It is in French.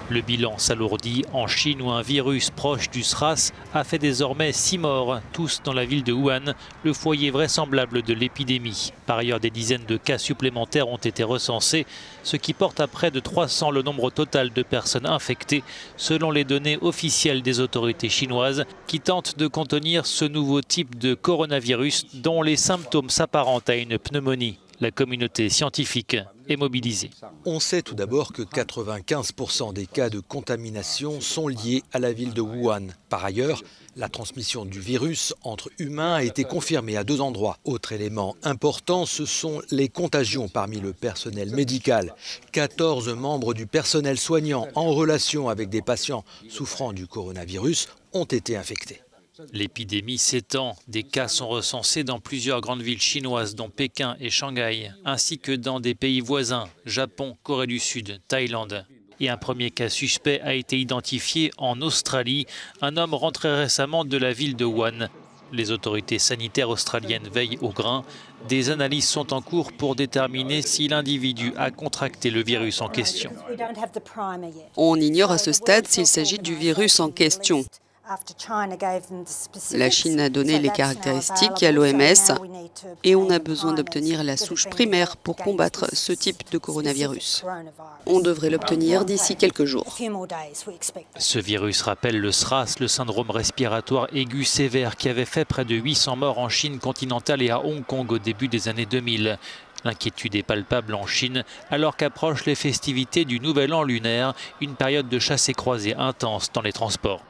Le bilan s'alourdit en Chine où un virus proche du SRAS a fait désormais 6 morts, tous dans la ville de Wuhan, le foyer vraisemblable de l'épidémie. Par ailleurs, des dizaines de cas supplémentaires ont été recensés, ce qui porte à près de 300 le nombre total de personnes infectées, selon les données officielles des autorités chinoises qui tentent de contenir ce nouveau type de coronavirus dont les symptômes s'apparentent à une pneumonie. La communauté scientifique est mobilisée. On sait tout d'abord que 95% des cas de contamination sont liés à la ville de Wuhan. Par ailleurs, la transmission du virus entre humains a été confirmée à 2 endroits. Autre élément important, ce sont les contagions parmi le personnel médical. 14 membres du personnel soignant en relation avec des patients souffrant du coronavirus ont été infectés. L'épidémie s'étend. Des cas sont recensés dans plusieurs grandes villes chinoises, dont Pékin et Shanghai, ainsi que dans des pays voisins, Japon, Corée du Sud, Thaïlande. Et un premier cas suspect a été identifié en Australie, un homme rentré récemment de la ville de Wuhan. Les autorités sanitaires australiennes veillent au grain. Des analyses sont en cours pour déterminer si l'individu a contracté le virus en question. On ignore à ce stade s'il s'agit du virus en question. La Chine a donné les caractéristiques à l'OMS et on a besoin d'obtenir la souche primaire pour combattre ce type de coronavirus. On devrait l'obtenir d'ici quelques jours. Ce virus rappelle le SRAS, le syndrome respiratoire aigu sévère qui avait fait près de 800 morts en Chine continentale et à Hong Kong au début des années 2000. L'inquiétude est palpable en Chine alors qu'approchent les festivités du Nouvel An lunaire, une période de chasse et croisée intense dans les transports.